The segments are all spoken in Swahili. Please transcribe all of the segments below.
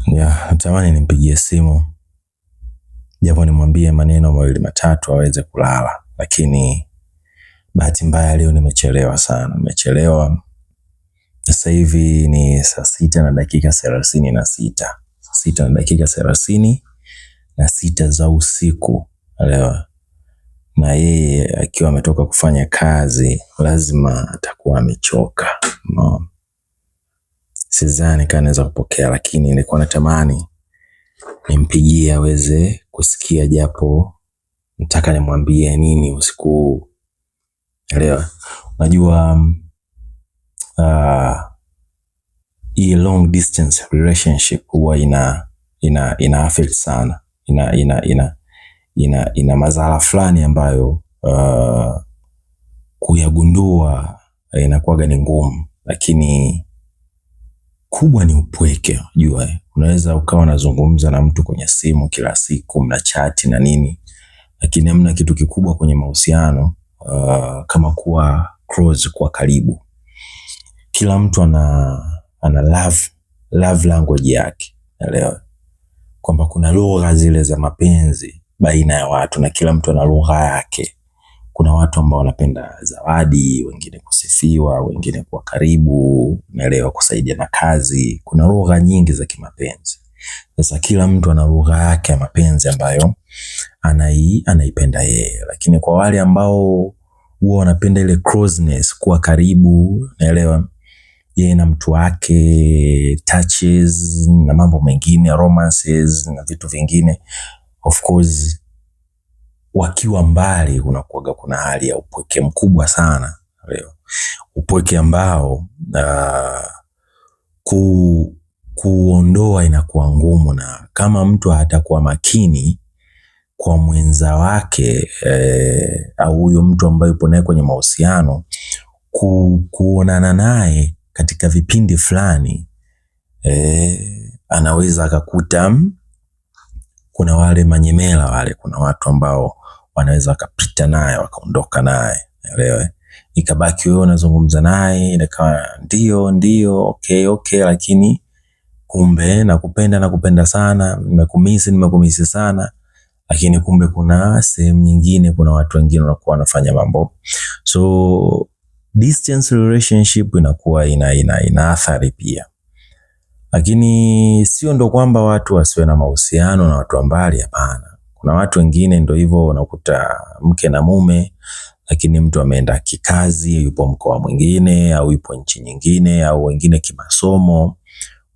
Natamani nimpigie simu japo nimwambie maneno mawili matatu aweze kulala, lakini bahati mbaya leo nimechelewa sana. Nimechelewa. Sasa hivi ni saa 6:36. 6:36 za usiku leo. Na yeye akiwa ametoka kufanya kazi lazima atakuwa amechoka. No. Sidhani kama anaweza kupokea, lakini nilikuwa natamani nimpigie aweze kusikia japo nataka nimwambie nini usiku leo. Unajua hii long distance relationship huwa ina affect sana. Ina madhara fulani ambayo kuyagundua inakuwa ni ngumu, lakini kubwa ni upweke. Unajua unaweza ukawa unazungumza na mtu kwenye simu kila siku, mna chat na nini, lakini hamna kitu kikubwa kwenye mahusiano kama kuwa close, kwa karibu. Kila mtu ana love language yake. Naelewa kwamba kuna lugha zile za mapenzi baina ya watu na kila mtu ana lugha yake. Kuna watu ambao wanapenda zawadi, wengine kusifiwa, wengine kuwa karibu, naelewa, kusaidia na kazi. Kuna lugha nyingi za kimapenzi. Sasa kila mtu ana lugha yake ya mapenzi ambayo anaipenda yeye. Lakini kwa wale ambao huwa wanapenda ile closeness, kuwa karibu, naelewa, yeye na mtu wake, touches na mambo mengine, romances na vitu vingine, of course wakiwa mbali unakuwaga kuna hali ya upweke mkubwa sana leo. Upweke ambao kuondoa inakuwa ngumu, na kama mtu hatakuwa makini kwa mwenza wake au huyo mtu ambaye yupo naye kwenye mahusiano, kuonana naye katika vipindi fulani, anaweza akakuta kuna wale manyemela wale, kuna watu ambao wanaweza wakapita naye wakaondoka naye, elewe, ikabaki wewe unazungumza naye inakaa ndio okay, lakini kumbe nakupenda sana, nimekumisi sana, lakini kumbe kuna sehemu nyingine, kuna watu wengine wanakuwa wanafanya mambo. So distance relationship inakuwa ina athari pia. Lakini sio ndo kwamba watu wasiwe na mahusiano na watu mbali, hapana. Kuna watu wengine ndo hivyo, unakuta mke na mume, lakini mtu ameenda kikazi, yupo mkoa mwingine au yupo nchi nyingine, au wengine kimasomo,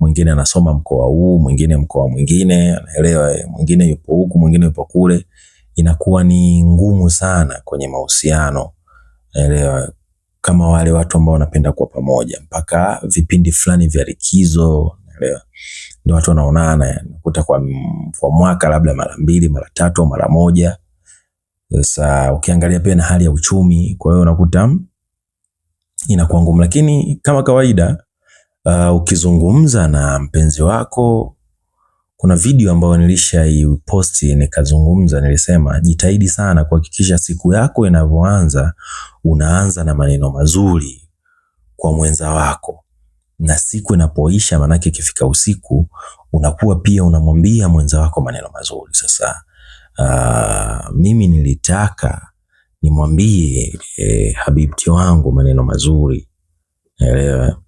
mwingine anasoma mkoa huu, mwingine mkoa mwingine, anaelewa, mwingine yupo huku, mwingine yupo kule. Inakuwa ni ngumu sana kwenye mahusiano, anaelewa, kama wale watu ambao wanapenda kuwa pamoja mpaka vipindi fulani vya likizo, anaelewa, ndio watu wanaonana, unakuta kwa mwaka labda mara 2, mara 3, mara 1. Sasa ukiangalia pia na hali ya uchumi, kwa hiyo unakuta inakuwa ngumu. Lakini kama kawaida, ukizungumza na mpenzi wako, kuna video ambayo nilishaiposti nikazungumza, nilisema jitahidi sana kuhakikisha siku yako inavyoanza unaanza na maneno mazuri kwa mwenza wako, na siku inapoisha, manake ikifika usiku, unakuwa pia unamwambia mwenza wako maneno mazuri. Sasa mimi nilitaka nimwambie habibti wangu maneno mazuri, elewa.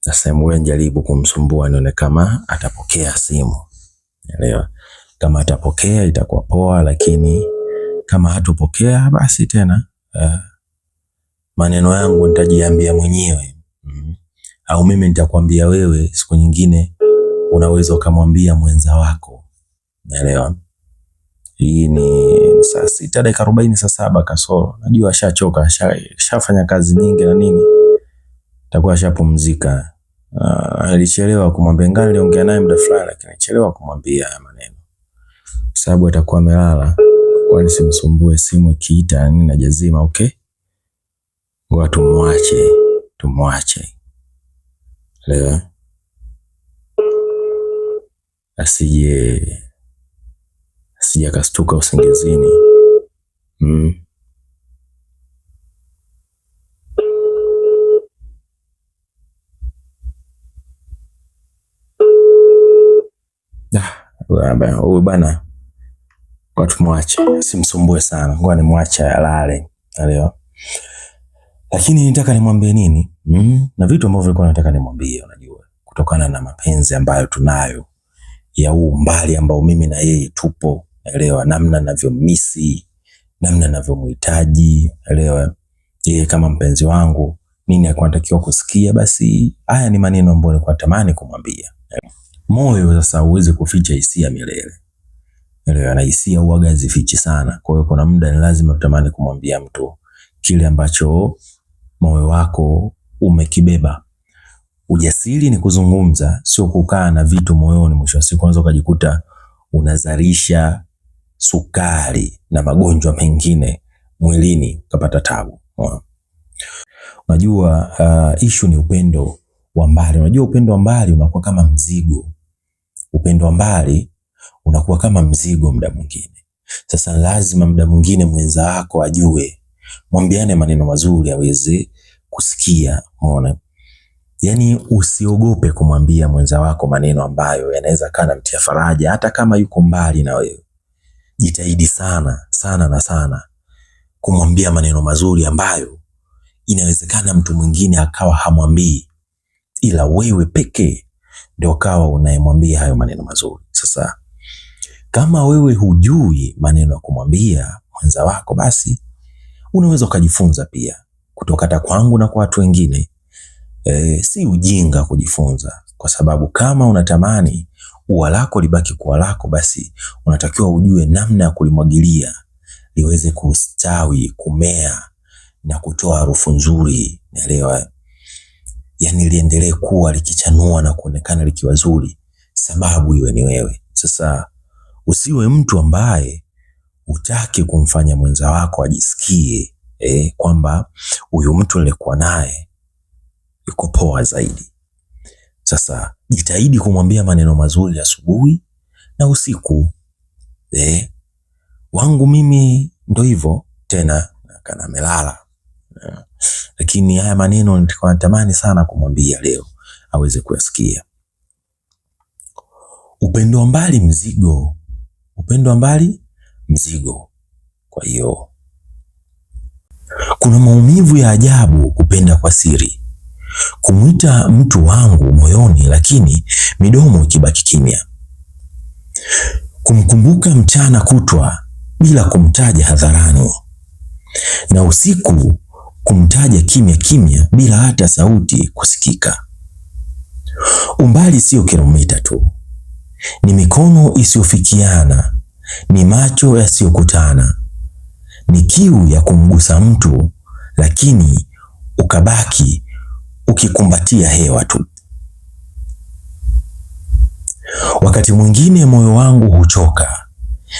Sasa mwe njaribu kumsumbua, nione kama atapokea simu, elewa. Kama atapokea itakuwa poa, lakini kama hatopokea basi tena maneno yangu nitajiambia mwenyewe. Au mimi nitakwambia wewe, siku nyingine unaweza ukamwambia mwenza wako, naelewa. Hii ni saa 6:40, saa 7 kasoro. Najua ashachoka, shafanya kazi nyingi na nini, atakuwa ashapumzika. Alichelewa kumwambia, ngani niliongea naye muda fulani, lakini alichelewa kumwambia maneno sababu atakuwa amelala. Kwani simsumbue, simu ikiita nini najazima. Okay, ngoja tumwache leo asije akastuka usingizini. huyu bana kwa tumwache, simsumbue sana, ngoja nimwache alale. Leo. Lakini nitaka nimwambie nini? Na vitu ambavyo nilikuwa nataka nimwambie, unajua, kutokana na mapenzi ambayo tunayo ya huu mbali ambao mimi na yeye tupo, elewa, namna ninavyomisi, namna ninavyomhitaji, elewa, yeye kama mpenzi wangu, nini alikuwa anatakiwa kusikia, basi haya ni maneno ambayo nilikuwa natamani kumwambia. Moyo sasa huwezi kuficha hisia milele. Elewa, na hisia huaga hazifichi sana. Kwa hiyo kuna muda ni lazima utamani kumwambia mtu kile ambacho moyo wako umekibeba. Ujasiri ni kuzungumza, sio kukaa na vitu moyoni. Mwisho wa siku unaweza kujikuta unazalisha sukari na magonjwa mengine mwilini, ukapata tabu. Unajua issue ni upendo wa mbali. Unajua upendo wa mbali unakuwa kama mzigo. Upendo wa mbali unakuwa kama mzigo muda mwingine. Sasa lazima muda mwingine mwenza wako ajue, mwambiane maneno mazuri aweze kusikia, umeona? Yaani usiogope kumwambia mwenza wako maneno ambayo yanaweza kana mtia faraja hata kama yuko mbali na wewe. Jitahidi sana sana na sana kumwambia maneno mazuri ambayo inawezekana mtu mwingine akawa hamwambii, ila wewe pekee ndio kawa unayemwambia hayo maneno mazuri. Sasa kama wewe hujui maneno ya kumwambia mwenza wako, basi unaweza ukajifunza pia kutoka kwangu na kwa watu wengine. Si ujinga kujifunza, kwa sababu kama unatamani ua lako libaki kuwa lako, basi unatakiwa ujue namna ya kulimwagilia liweze kustawi, kumea na kutoa harufu nzuri, naelewa. Yani liendelee kuwa likichanua na kuonekana likiwa zuri, sababu iwe ni wewe. Sasa usiwe mtu ambaye utaki kumfanya mwenza wako ajisikie kwamba huyu mtu nilikuwa naye yuko poa zaidi. Sasa jitahidi kumwambia maneno mazuri asubuhi na usiku. Wangu mimi ndo hivyo tena, kana amelala. Lakini haya maneno nilikuwa natamani sana kumwambia leo aweze kuyasikia. Upendo wa mbali mzigo. Upendo wa mbali mzigo. Kwa hiyo kuna maumivu ya ajabu kupenda kwa siri. Kumwita mtu wangu moyoni, lakini midomo ikibaki kimya. Kumkumbuka mchana kutwa bila kumtaja hadharani, na usiku kumtaja kimya kimya bila hata sauti kusikika. Umbali sio kilomita tu, ni mikono isiyofikiana, ni macho yasiyokutana, ni kiu ya kumgusa mtu lakini ukabaki ukikumbatia hewa tu. Wakati mwingine moyo wangu huchoka,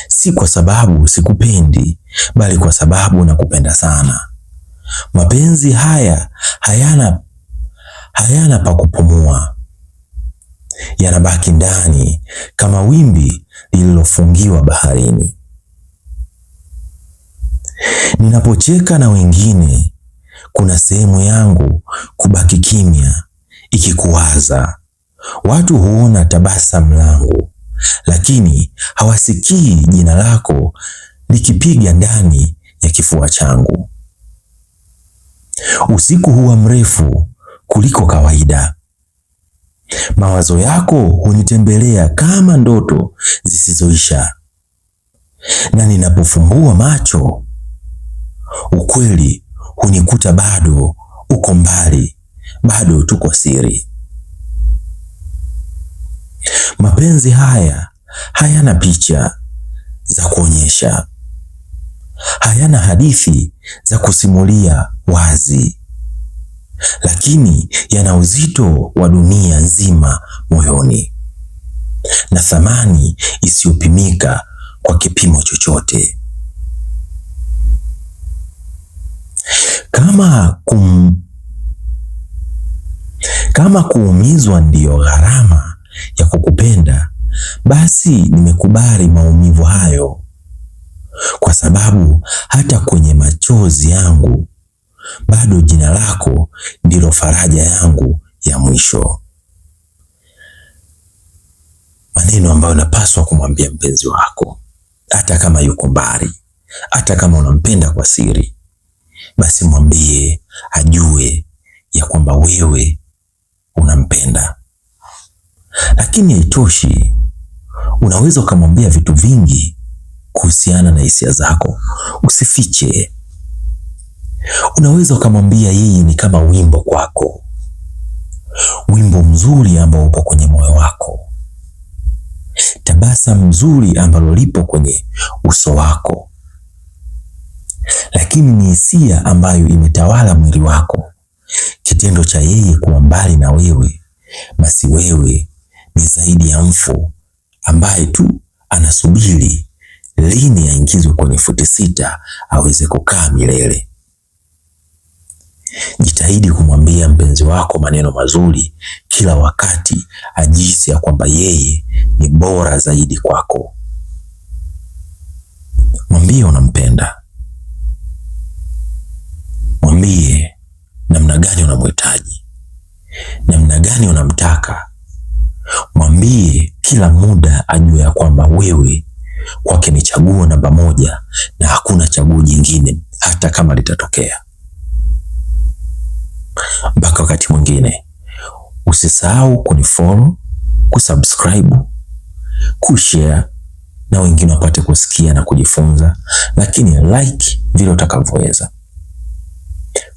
si kwa sababu sikupendi, bali kwa sababu nakupenda sana. Mapenzi haya hayana pa kupumua, yanabaki ndani kama wimbi lililofungiwa baharini. Ninapocheka na wengine, kuna sehemu yangu kubaki kimya ikikuwaza. Watu huona tabasamu langu, lakini hawasikii jina lako likipiga ndani ya kifua changu. Usiku huwa mrefu kuliko kawaida. Mawazo yako hunitembelea kama ndoto zisizoisha. Na ninapofumbua macho, ukweli hunikuta bado uko mbali, bado tuko siri. Mapenzi haya hayana picha za kuonyesha, hayana hadithi za kusimulia wazi, lakini yana uzito wa dunia nzima moyoni, na thamani isiyopimika kwa kipimo chochote. Kama kuumizwa ndiyo gharama ya kukupenda, basi nimekubali maumivu hayo, kwa sababu hata kwenye machozi yangu bado jina lako ndilo faraja yangu ya mwisho. maneno ambayo unapaswa kumwambia mpenzi wako, hata kama yuko mbali, hata kama unampenda kwa siri, basi mwambie ajue ya kwamba wewe unampenda. Lakini haitoshi, unaweza ukamwambia vitu vingi kuhusiana na hisia zako, usifiche. Unaweza ukamwambia yeye ni kama wimbo kwako, wimbo mzuri ambao upo kwenye moyo wako, tabasamu mzuri ambalo lipo kwenye uso wako, lakini ni hisia ambayo imetawala mwili wako. Kitendo cha yeye kuwa mbali na wewe, basi wewe ni zaidi ya mfu ambaye tu anasubiri lini aingizwe kwenye futi sita aweze kukaa milele. Jitahidi kumwambia mpenzi wako maneno mazuri kila wakati, ajihisi ya kwamba yeye ni bora zaidi kwako. Mwambie unampenda. Mwambie namna gani unamhitaji, namna gani unamtaka. Mwambie kila muda ajue ya kwamba wewe kwake ni chaguo namba moja na hakuna chaguo jingine hata kama litatokea. Mpaka wakati mwingine, usisahau kunifollow, kusubscribe, kushare na wengine wapate kusikia na kujifunza, lakini like vile utakavyoweza.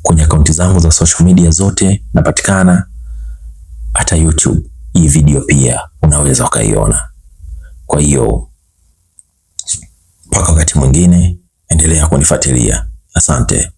Kwenye akaunti zangu za social media zote napatikana, hata YouTube. Hii video pia unaweza ukaiona. Kwa hiyo mpaka wakati mwingine, endelea kunifuatilia. Asante.